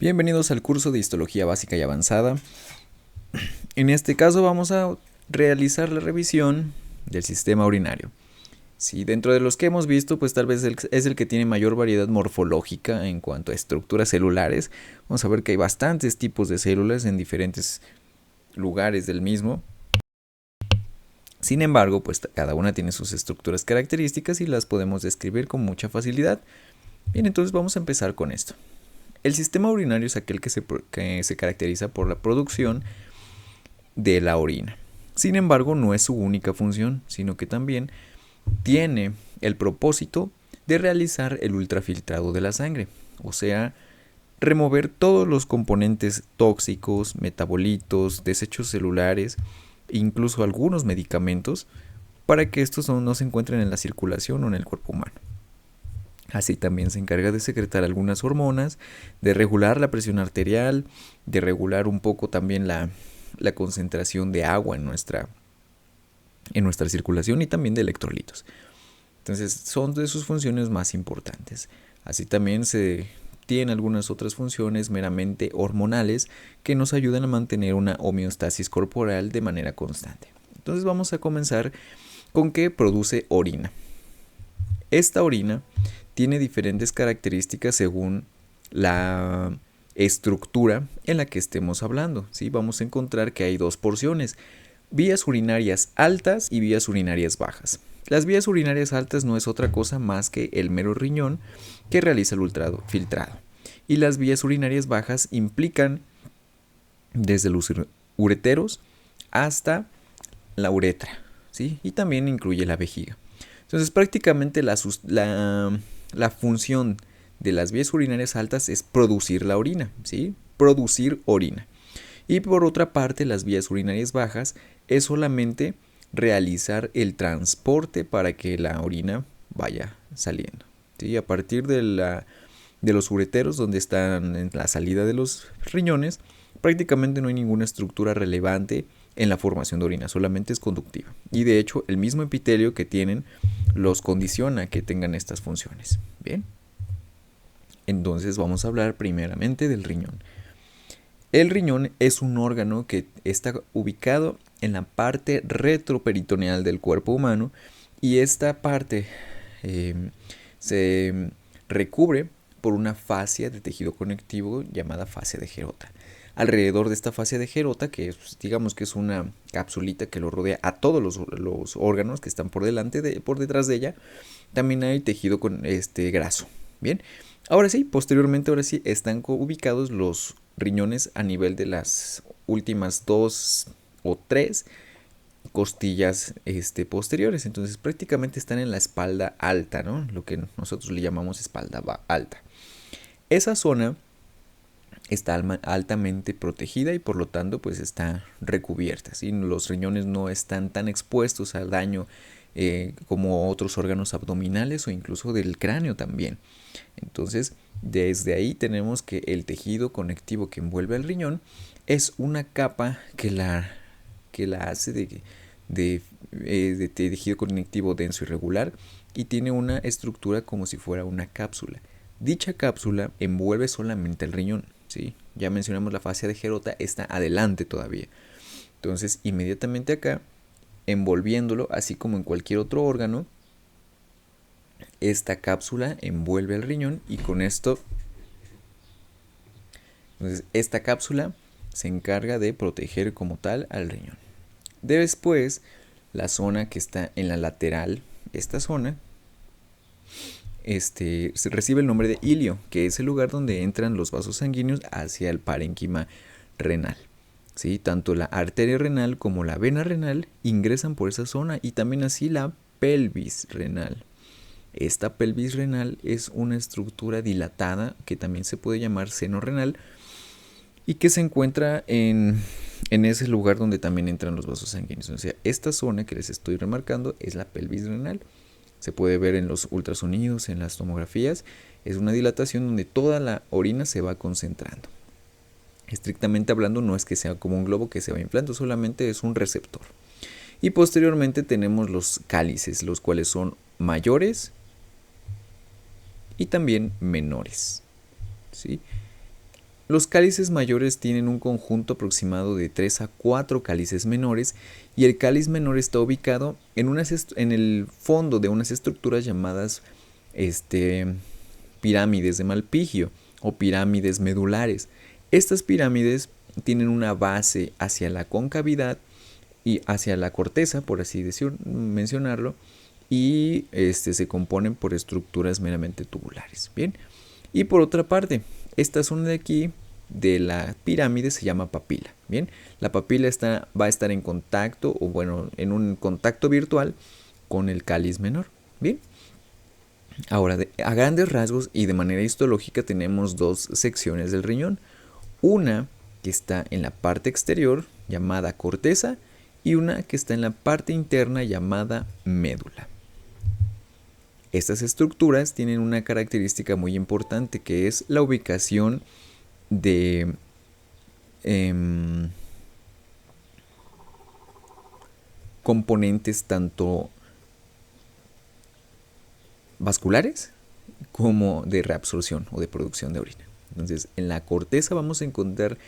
Bienvenidos al curso de Histología Básica y Avanzada. En este caso vamos a realizar la revisión del sistema urinario. Si dentro de los que hemos visto, pues tal vez es el que tiene mayor variedad morfológica en cuanto a estructuras celulares. Vamos a ver que hay bastantes tipos de células en diferentes lugares del mismo. Sin embargo, pues cada una tiene sus estructuras características y las podemos describir con mucha facilidad. Bien, entonces vamos a empezar con esto. El sistema urinario es aquel que se caracteriza por la producción de la orina. Sin embargo, no es su única función, sino que también tiene el propósito de realizar el ultrafiltrado de la sangre, o sea, remover todos los componentes tóxicos, metabolitos, desechos celulares, incluso algunos medicamentos, para que estos no se encuentren en la circulación o en el cuerpo humano. Así también se encarga de secretar algunas hormonas, de regular la presión arterial, de regular un poco también la concentración de agua en nuestra circulación y también de electrolitos. Entonces son de sus funciones más importantes. Así también se tienen algunas otras funciones meramente hormonales que nos ayudan a mantener una homeostasis corporal de manera constante. Entonces vamos a comenzar con que produce orina. Esta orina tiene diferentes características según la estructura en la que estemos hablando, ¿sí? Vamos a encontrar que hay dos porciones: vías urinarias altas y vías urinarias bajas. Las vías urinarias altas no es otra cosa más que el mero riñón que realiza el ultrafiltrado. Y las vías urinarias bajas implican desde los ureteros hasta la uretra, ¿sí? Y también incluye la vejiga. Entonces prácticamente la función de las vías urinarias altas es producir la orina, ¿sí? Producir orina. Y por otra parte, las vías urinarias bajas es solamente realizar el transporte para que la orina vaya saliendo, ¿sí? A partir de los ureteros, donde están en la salida de los riñones, prácticamente no hay ninguna estructura relevante en la formación de orina, solamente es conductiva. Y de hecho, el mismo epitelio que tienen los condiciona a que tengan estas funciones. Bien. Entonces vamos a hablar primeramente del riñón. El riñón es un órgano que está ubicado en la parte retroperitoneal del cuerpo humano, y esta parte se recubre por una fascia de tejido conectivo llamada fascia de Gerota. Alrededor de esta fascia de Gerota, que digamos que es una capsulita que lo rodea a todos los órganos que están por detrás de ella, también hay tejido graso. Bien, ahora sí están ubicados los riñones a nivel de las últimas 2 o 3 costillas posteriores. Entonces prácticamente están en la espalda alta, ¿no? Lo que nosotros le llamamos espalda alta. Esa zona está altamente protegida y por lo tanto pues está recubierta, ¿sí? Los riñones no están tan expuestos al daño como otros órganos abdominales o incluso del cráneo también. Entonces desde ahí tenemos que el tejido conectivo que envuelve al riñón es una capa que la hace de tejido conectivo denso y regular, y tiene una estructura como si fuera una cápsula. Dicha cápsula envuelve solamente el riñón, ¿sí? Ya mencionamos la fascia de Gerota, está adelante todavía. Entonces inmediatamente acá, envolviéndolo, así como en cualquier otro órgano, esta cápsula envuelve el riñón, y con esto, entonces esta cápsula se encarga de proteger como tal al riñón. Después, la zona que está en la lateral, esta zona, se recibe el nombre de ilio, que es el lugar donde entran los vasos sanguíneos hacia el parénquima renal, ¿sí? Tanto la arteria renal como la vena renal ingresan por esa zona, y también así la pelvis renal. Esta pelvis renal es una estructura dilatada que también se puede llamar seno renal, y que se encuentra en ese lugar donde también entran los vasos sanguíneos. O sea, esta zona que les estoy remarcando es la pelvis renal. Se puede ver en los ultrasonidos, en las tomografías. Es una dilatación donde toda la orina se va concentrando. Estrictamente hablando, no es que sea como un globo que se va inflando, solamente es un receptor. Y posteriormente tenemos los cálices, los cuales son mayores y también menores, ¿sí? Los cálices mayores tienen un conjunto aproximado de 3 a 4 cálices menores y el cáliz menor está ubicado en el fondo de unas estructuras llamadas pirámides de Malpigio o pirámides medulares. Estas pirámides tienen una base hacia la concavidad y hacia la corteza, por así mencionarlo, y se componen por estructuras meramente tubulares. Bien, y por otra parte, esta zona de aquí de la pirámide se llama papila. Bien, la papila va a estar en contacto, o bueno, en un contacto virtual con el cáliz menor. Bien, ahora a grandes rasgos y de manera histológica tenemos dos secciones del riñón. Una que está en la parte exterior llamada corteza y una que está en la parte interna llamada médula. Estas estructuras tienen una característica muy importante que es la ubicación de componentes tanto vasculares como de reabsorción o de producción de orina. Entonces, en la corteza vamos a encontrar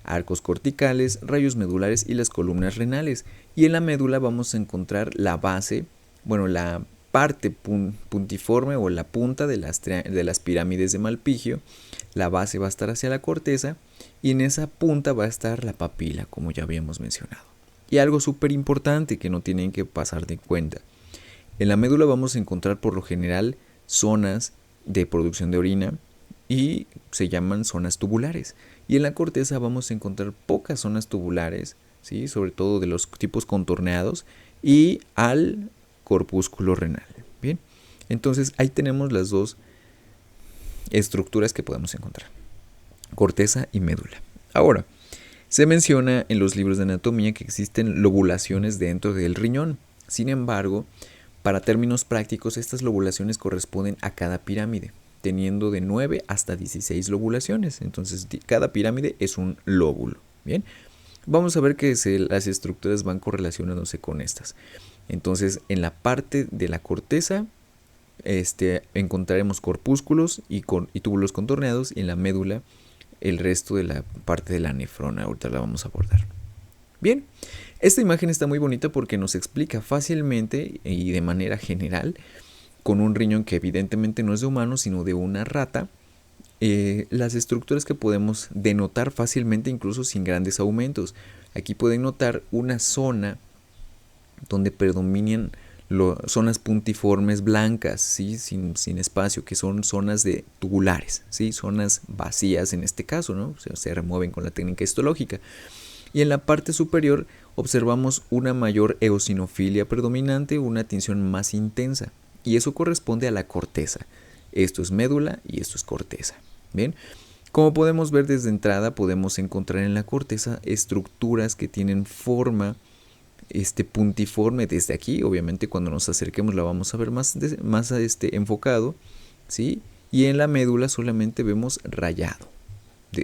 arcos corticales, rayos medulares y las columnas renales. Y en la médula vamos a encontrar la base, bueno, la parte puntiforme o la punta de las pirámides de Malpigio. La base va a estar hacia la corteza y en esa punta va a estar la papila, como ya habíamos mencionado. Y algo súper importante que no tienen que pasar de cuenta. En la médula vamos a encontrar por lo general zonas de producción de orina y se llaman zonas tubulares. Y en la corteza vamos a encontrar pocas zonas tubulares, ¿sí? Sobre todo de los tipos contorneados y al corpúsculo renal. Bien, entonces ahí tenemos las dos estructuras que podemos encontrar, corteza y médula. Ahora, se menciona en los libros de anatomía que existen lobulaciones dentro del riñón. Sin embargo, para términos prácticos, estas lobulaciones corresponden a cada pirámide, teniendo de 9 hasta 16 lobulaciones. Entonces, cada pirámide es un lóbulo. Bien, vamos a ver que las estructuras van correlacionándose con estas. Entonces, en la parte de la corteza encontraremos corpúsculos y túbulos contorneados, y en la médula el resto de la parte de la nefrona. Ahorita la vamos a abordar. Bien, esta imagen está muy bonita porque nos explica fácilmente y de manera general, con un riñón que evidentemente no es de humano sino de una rata, las estructuras que podemos denotar fácilmente incluso sin grandes aumentos. Aquí pueden notar una zona donde predominan zonas puntiformes blancas, ¿sí? sin espacio, que son zonas de tubulares, ¿sí? Zonas vacías en este caso, ¿no? Se remueven con la técnica histológica. Y en la parte superior observamos una mayor eosinofilia predominante, una tinción más intensa, y eso corresponde a la corteza. Esto es médula y esto es corteza. Bien, como podemos ver desde entrada, podemos encontrar en la corteza estructuras que tienen forma puntiforme desde aquí. Obviamente cuando nos acerquemos la vamos a ver más enfocado, ¿sí? Y en la médula solamente vemos rayado,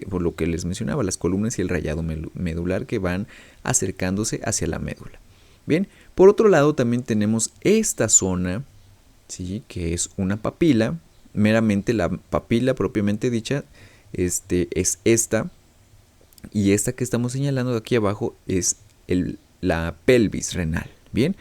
por lo que les mencionaba, las columnas y el rayado medular que van acercándose hacia la médula. Bien, por otro lado también tenemos esta zona, ¿sí? Que es una papila. Meramente la papila propiamente dicha es esta, y esta que estamos señalando de aquí abajo es la pelvis renal. Bien,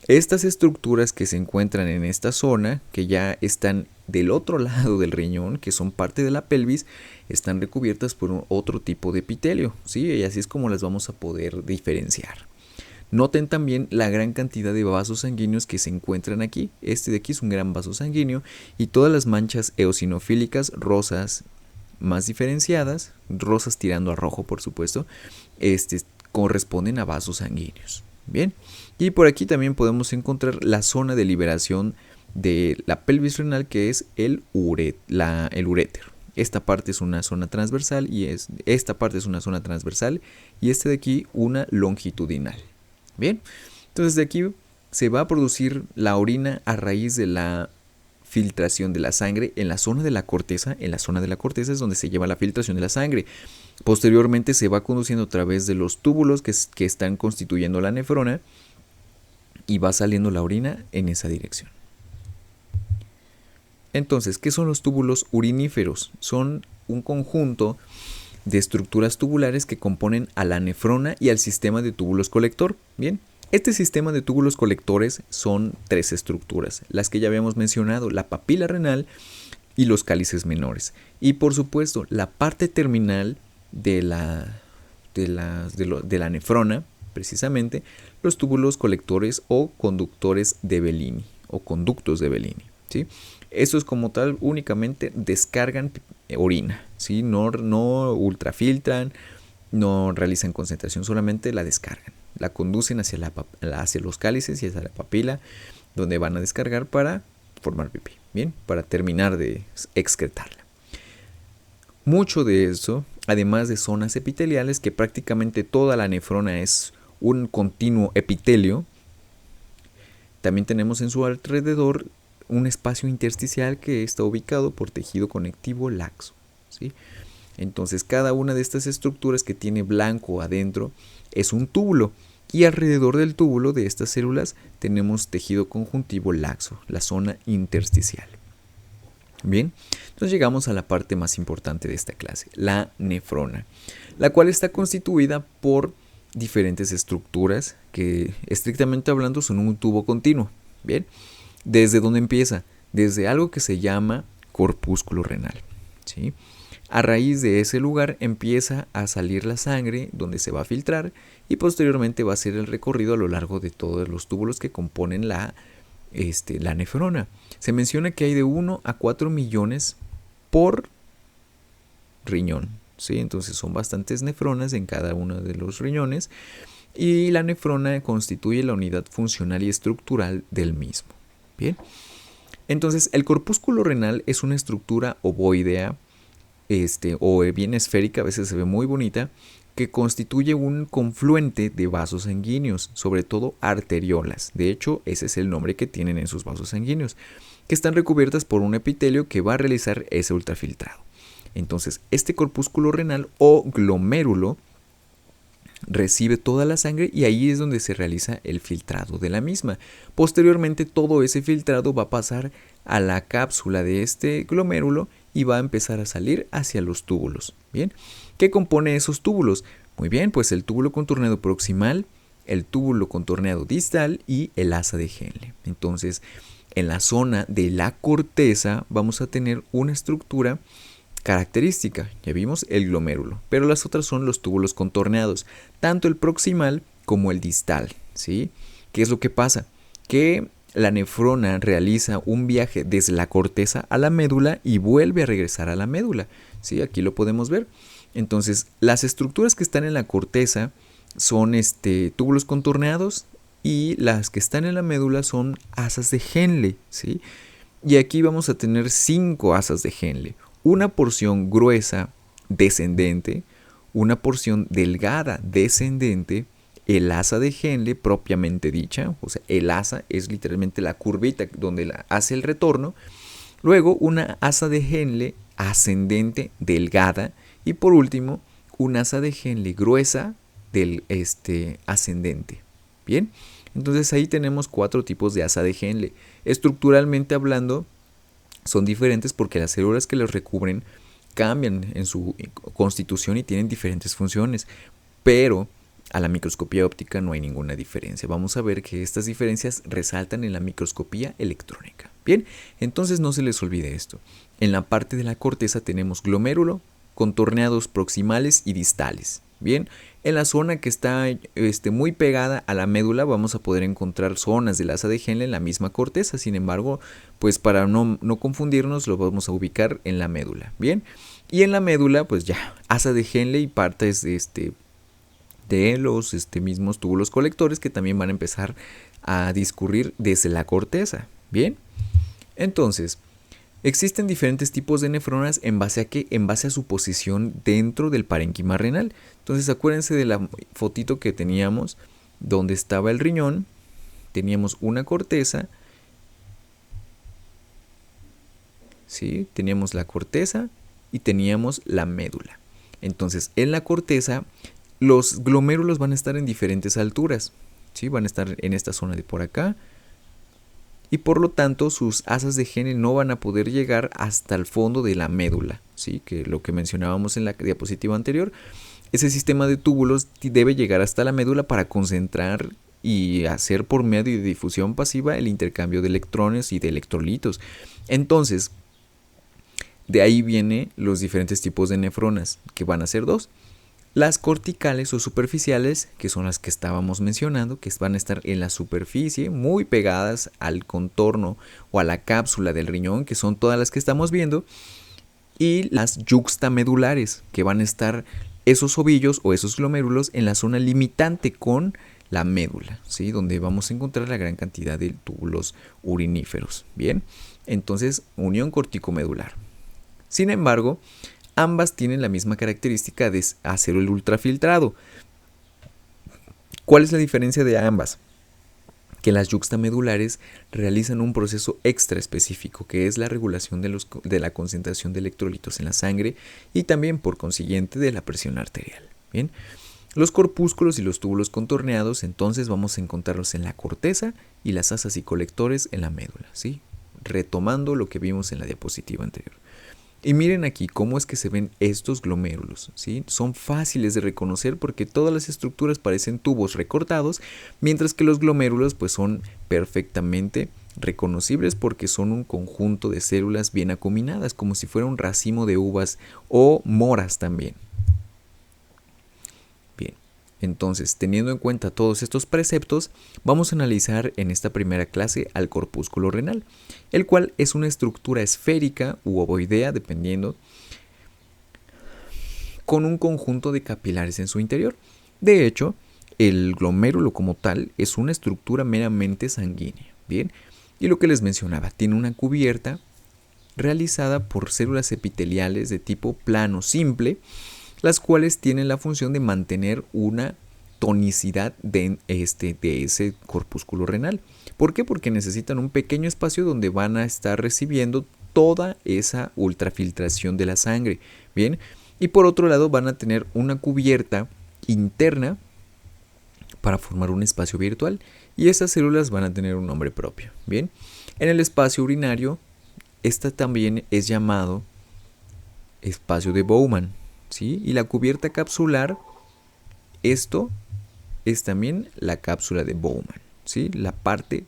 estas estructuras que se encuentran en esta zona, que ya están del otro lado del riñón, que son parte de la pelvis, están recubiertas por otro tipo de epitelio, ¿sí? Y así es como las vamos a poder diferenciar. Noten también la gran cantidad de vasos sanguíneos que se encuentran aquí. Este de aquí es un gran vaso sanguíneo, y todas las manchas eosinofílicas rosas más diferenciadas, rosas tirando a rojo por supuesto, corresponden a vasos sanguíneos. Bien, y por aquí también podemos encontrar la zona de liberación de la pelvis renal, que es el uréter. Esta parte es una zona transversal y esta de aquí una longitudinal. Bien, entonces de aquí se va a producir la orina a raíz de la filtración de la sangre en la zona de la corteza. En la zona de la corteza es donde se lleva la filtración de la sangre. Posteriormente se va conduciendo a través de los túbulos que están constituyendo la nefrona, y va saliendo la orina en esa dirección. Entonces, ¿qué son los túbulos uriníferos? Son un conjunto de estructuras tubulares que componen a la nefrona y al sistema de túbulos colector. Bien, este sistema de túbulos colectores son 3 estructuras, las que ya habíamos mencionado, la papila renal y los cálices menores. Y por supuesto, la parte terminal de la nefrona, precisamente, los túbulos colectores o conductores de Bellini o conductos de Bellini, ¿sí? Estos como tal únicamente descargan orina, ¿sí? No ultrafiltran, no realizan concentración, solamente la descargan. La conducen hacia los cálices y hacia la papila, donde van a descargar para formar pipí, bien, para terminar de excretarla. Mucho de eso, además de zonas epiteliales, que prácticamente toda la nefrona es un continuo epitelio, también tenemos en su alrededor un espacio intersticial que está ubicado por tejido conectivo laxo, ¿sí? Entonces cada una de estas estructuras que tiene blanco adentro es un túbulo, y alrededor del túbulo de estas células tenemos tejido conjuntivo laxo, la zona intersticial. Bien, entonces llegamos a la parte más importante de esta clase, la nefrona, la cual está constituida por diferentes estructuras que, estrictamente hablando, son un tubo continuo. Bien, ¿desde dónde empieza? Desde algo que se llama corpúsculo renal, ¿sí? A raíz de ese lugar empieza a salir la sangre, donde se va a filtrar, y posteriormente va a hacer el recorrido a lo largo de todos los túbulos que componen la nefrona. Se menciona que hay de 1 a 4 millones por riñón, ¿sí? Entonces son bastantes nefronas en cada uno de los riñones, y la nefrona constituye la unidad funcional y estructural del mismo. Bien, entonces el corpúsculo renal es una estructura ovoidea, o bien esférica, a veces se ve muy bonita, que constituye un confluente de vasos sanguíneos, sobre todo arteriolas. De hecho, ese es el nombre que tienen en sus vasos sanguíneos, que están recubiertas por un epitelio que va a realizar ese ultrafiltrado. Entonces, este corpúsculo renal o glomérulo recibe toda la sangre y ahí es donde se realiza el filtrado de la misma. Posteriormente, todo ese filtrado va a pasar a la cápsula de este glomérulo y va a empezar a salir hacia los túbulos. Bien, ¿qué compone esos túbulos? Muy bien, pues el túbulo contorneado proximal, el túbulo contorneado distal y el asa de Henle. Entonces, en la zona de la corteza vamos a tener una estructura característica, ya vimos el glomérulo, pero las otras son los túbulos contorneados, tanto el proximal como el distal, ¿sí? ¿Qué es lo que pasa? Que la nefrona realiza un viaje desde la corteza a la médula y vuelve a regresar a la médula, ¿sí? Aquí lo podemos ver. Entonces, las estructuras que están en la corteza son túbulos contorneados, y las que están en la médula son asas de Henle, ¿sí? Y aquí vamos a tener 5 asas de Henle. Una porción gruesa descendente, una porción delgada descendente, el asa de Henle propiamente dicha, o sea, el asa es literalmente la curvita donde hace el retorno, luego una asa de Henle ascendente delgada, y por último una asa de Henle gruesa del ascendente. Bien, entonces ahí tenemos 4 tipos de asa de Henle. Estructuralmente hablando, son diferentes porque las células que los recubren cambian en su constitución y tienen diferentes funciones, pero a la microscopía óptica no hay ninguna diferencia. Vamos a ver que estas diferencias resaltan en la microscopía electrónica. Bien, entonces no se les olvide esto. En la parte de la corteza tenemos glomérulo, contorneados proximales y distales. Bien, en la zona que está muy pegada a la médula vamos a poder encontrar zonas del asa de Henle en la misma corteza. Sin embargo, pues para no confundirnos, lo vamos a ubicar en la médula. Bien, y en la médula pues ya asa de Henle y partes de los mismos túbulos colectores que también van a empezar a discurrir desde la corteza. Bien, entonces existen diferentes tipos de nefronas en base a qué, en base a su posición dentro del parénquima renal. Entonces acuérdense de la fotito que teníamos donde estaba el riñón, teníamos una corteza, ¿sí? Teníamos la corteza y teníamos la médula. Entonces en la corteza los glomérulos van a estar en diferentes alturas, ¿sí? Van a estar en esta zona de por acá, y por lo tanto sus asas de Henle no van a poder llegar hasta el fondo de la médula, ¿sí? Que lo que mencionábamos en la diapositiva anterior. Ese sistema de túbulos debe llegar hasta la médula para concentrar y hacer por medio de difusión pasiva el intercambio de electrones y de electrolitos. Entonces, de ahí vienen los diferentes tipos de nefronas, que van a ser dos. Las corticales o superficiales, que son las que estábamos mencionando, que van a estar en la superficie, muy pegadas al contorno o a la cápsula del riñón, que son todas las que estamos viendo. Y las yuxtamedulares, que van a estar esos ovillos o esos glomérulos en la zona limitante con la médula, ¿sí? Donde vamos a encontrar la gran cantidad de túbulos uriníferos. Bien, entonces unión corticomedular. Sin embargo, ambas tienen la misma característica de hacer el ultrafiltrado. ¿Cuál es la diferencia de ambas? Que las yuxtamedulares realizan un proceso extra específico, que es la regulación de la concentración de electrolitos en la sangre y también, por consiguiente, de la presión arterial. Bien, los corpúsculos y los túbulos contorneados, entonces vamos a encontrarlos en la corteza y las asas y colectores en la médula, ¿sí? Retomando lo que vimos en la diapositiva anterior. Y miren aquí cómo es que se ven estos glomérulos, ¿sí? Son fáciles de reconocer porque todas las estructuras parecen tubos recortados, mientras que los glomérulos pues son perfectamente reconocibles porque son un conjunto de células bien acuminadas, como si fuera un racimo de uvas o moras también. Bien, entonces, teniendo en cuenta todos estos preceptos, vamos a analizar en esta primera clase al corpúsculo renal, el cual es una estructura esférica u ovoidea, dependiendo, con un conjunto de capilares en su interior. De hecho, el glomérulo como tal es una estructura meramente sanguínea, ¿bien? Y lo que les mencionaba, tiene una cubierta realizada por células epiteliales de tipo plano simple, las cuales tienen la función de mantener una tonicidad de ese corpúsculo renal. ¿Por qué? Porque necesitan un pequeño espacio donde van a estar recibiendo toda esa ultrafiltración de la sangre. Bien, y por otro lado van a tener una cubierta interna para formar un espacio virtual y esas células van a tener un nombre propio. Bien, en el espacio urinario, esta también es llamado espacio de Bowman, ¿sí? Y la cubierta capsular, esto es también la cápsula de Bowman, ¿sí? La parte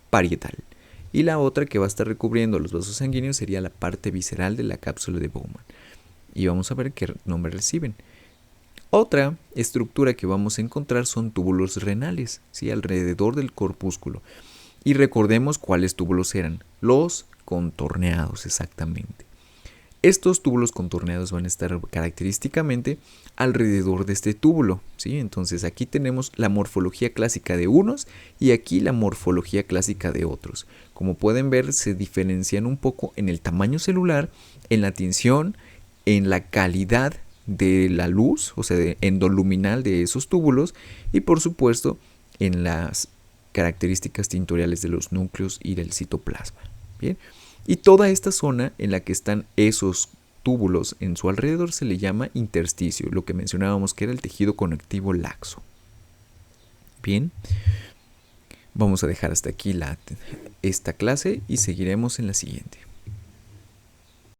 parietal. Y la otra que va a estar recubriendo los vasos sanguíneos sería la parte visceral de la cápsula de Bowman. Y vamos a ver qué nombre reciben. Otra estructura que vamos a encontrar son túbulos renales, ¿sí? Alrededor del corpúsculo. Y recordemos cuáles túbulos eran. Los contorneados, exactamente. Estos túbulos contorneados van a estar característicamente alrededor de este túbulo, ¿sí? Entonces aquí tenemos la morfología clásica de unos y aquí la morfología clásica de otros. Como pueden ver, se diferencian un poco en el tamaño celular, en la tinción, en la calidad de la luz, o sea, endoluminal de esos túbulos y por supuesto en las características tintoriales de los núcleos y del citoplasma. Bien. Y toda esta zona en la que están esos túbulos en su alrededor se le llama intersticio, lo que mencionábamos que era el tejido conectivo laxo. Bien, vamos a dejar hasta aquí esta clase y seguiremos en la siguiente.